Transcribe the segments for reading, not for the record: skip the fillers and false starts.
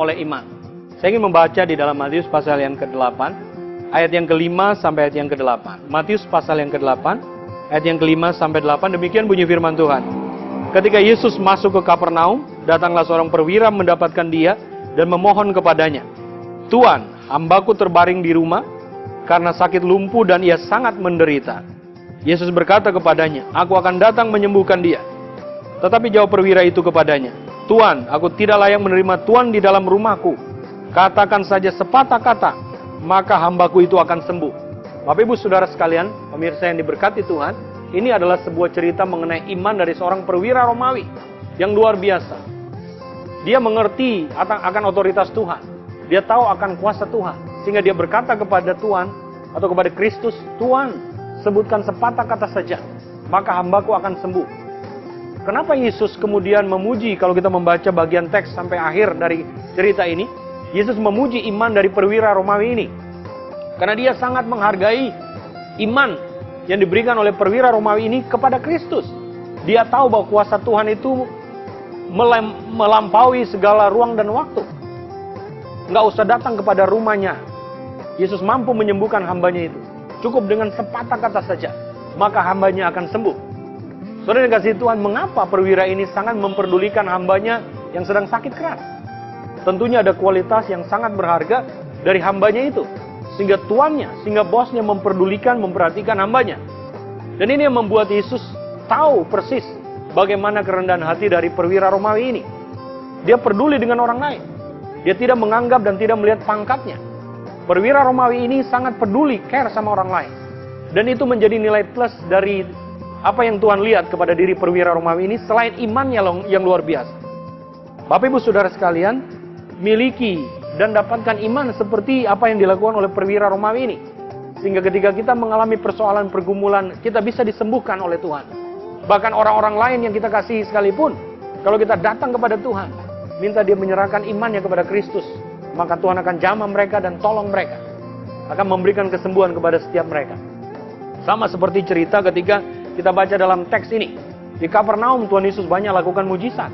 oleh iman. Saya ingin membaca di dalam Matius pasal yang ke-8, ayat yang ke-5 sampai ayat yang ke-8. Matius pasal yang ke-8, ayat yang ke-5 sampai 8, demikian bunyi firman Tuhan. Ketika Yesus masuk ke Kapernaum, datanglah seorang perwira mendapatkan dia dan memohon kepadanya, "Tuan, hambaku terbaring di rumah karena sakit lumpuh dan ia sangat menderita." Yesus berkata kepadanya, "Aku akan datang menyembuhkan dia." Tetapi jawab perwira itu kepadanya, "Tuan, aku tidak layak menerima Tuan di dalam rumahku. Katakan saja sepatah kata, maka hambaku itu akan sembuh." Bapak Ibu Saudara sekalian, pemirsa yang diberkati Tuhan, ini adalah sebuah cerita mengenai iman dari seorang perwira Romawi yang luar biasa. Dia mengerti akan otoritas Tuhan. Dia tahu akan kuasa Tuhan. Sehingga dia berkata kepada Tuhan atau kepada Kristus, "Tuhan, sebutkan sepatah kata saja, maka hambaku akan sembuh." Kenapa Yesus kemudian memuji kalau kita membaca bagian teks sampai akhir dari cerita ini? Yesus memuji iman dari perwira Romawi ini. Karena dia sangat menghargai iman yang diberikan oleh perwira Romawi ini kepada Kristus. Dia tahu bahwa kuasa Tuhan itu melampaui segala ruang dan waktu. Nggak usah datang kepada rumahnya. Yesus mampu menyembuhkan hambanya itu. Cukup dengan sepatah kata saja, maka hambanya akan sembuh. Saudara yang kasih Tuhan, mengapa perwira ini sangat memperdulikan hambanya yang sedang sakit keras? Tentunya ada kualitas yang sangat berharga dari hambanya itu. Sehingga tuannya, sehingga bosnya memperdulikan, memperhatikan hambanya. Dan ini yang membuat Yesus tahu persis bagaimana kerendahan hati dari perwira Romawi ini. Dia peduli dengan orang lain. Dia tidak menganggap dan tidak melihat pangkatnya. Perwira Romawi ini sangat peduli, care sama orang lain. Dan itu menjadi nilai plus dari apa yang Tuhan lihat kepada diri perwira Romawi ini selain imannya yang luar biasa. Bapak Ibu Saudara sekalian, miliki dan dapatkan iman seperti apa yang dilakukan oleh perwira Romawi ini. Sehingga ketika kita mengalami persoalan pergumulan, kita bisa disembuhkan oleh Tuhan. Bahkan orang-orang lain yang kita kasihi sekalipun, kalau kita datang kepada Tuhan, minta dia menyerahkan imannya kepada Kristus, maka Tuhan akan jamah mereka dan tolong mereka. Akan memberikan kesembuhan kepada setiap mereka. Sama seperti cerita ketika kita baca dalam teks ini. Di Kapernaum Tuhan Yesus banyak lakukan mujizat.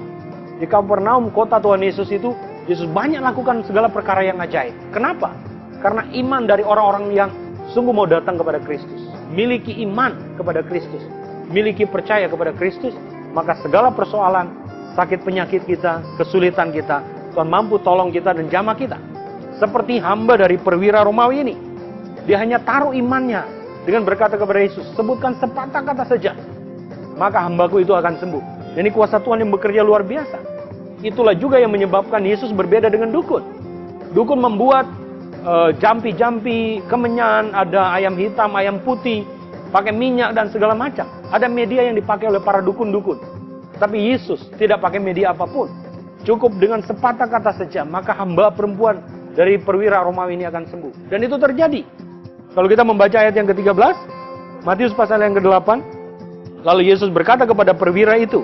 Di Kapernaum kota Tuhan Yesus itu, Yesus banyak lakukan segala perkara yang ajaib. Kenapa? Karena iman dari orang-orang yang sungguh mau datang kepada Kristus. Miliki iman kepada Kristus. Miliki percaya kepada Kristus. Maka segala persoalan, sakit penyakit kita, kesulitan kita, Tuhan mampu tolong kita dan jamah kita. Seperti hamba dari perwira Romawi ini. Dia hanya taruh imannya dengan berkata kepada Yesus, "Sebutkan sepatah kata saja, maka hambaku itu akan sembuh." Dan ini kuasa Tuhan yang bekerja luar biasa. Itulah juga yang menyebabkan Yesus berbeda dengan dukun. Dukun membuat jampi-jampi, kemenyan, ada ayam hitam, ayam putih, pakai minyak dan segala macam. Ada media yang dipakai oleh para dukun-dukun. Tapi Yesus tidak pakai media apapun. Cukup dengan sepatah kata saja, maka hamba perempuan dari perwira Romawi ini akan sembuh. Dan itu terjadi. Kalau kita membaca ayat yang ke-13, Matius pasal yang ke-8, lalu Yesus berkata kepada perwira itu,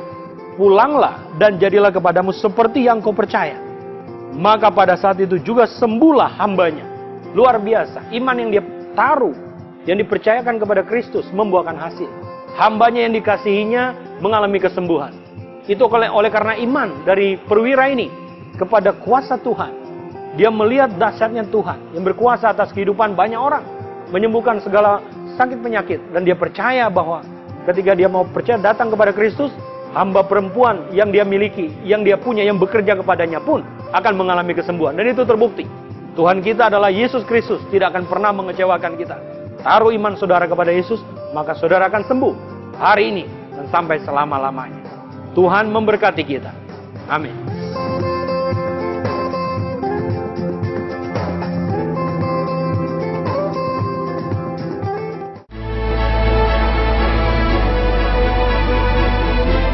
"Pulanglah dan jadilah kepadamu seperti yang kau percaya." Maka pada saat itu juga sembuhlah hambanya. Luar biasa, iman yang dia taruh, yang dipercayakan kepada Kristus membuahkan hasil. Hambanya yang dikasihinya mengalami kesembuhan. Itu oleh karena iman dari perwira ini kepada kuasa Tuhan. Dia melihat dahsyatnya Tuhan yang berkuasa atas kehidupan banyak orang. Menyembuhkan segala sakit penyakit. Dan dia percaya bahwa ketika dia mau percaya datang kepada Kristus, hamba perempuan yang dia miliki, yang dia punya, yang bekerja kepadanya pun akan mengalami kesembuhan. Dan itu terbukti. Tuhan kita adalah Yesus Kristus, tidak akan pernah mengecewakan kita. Taruh iman saudara kepada Yesus, maka saudara akan sembuh hari ini dan sampai selama-lamanya. Tuhan memberkati kita. Amin.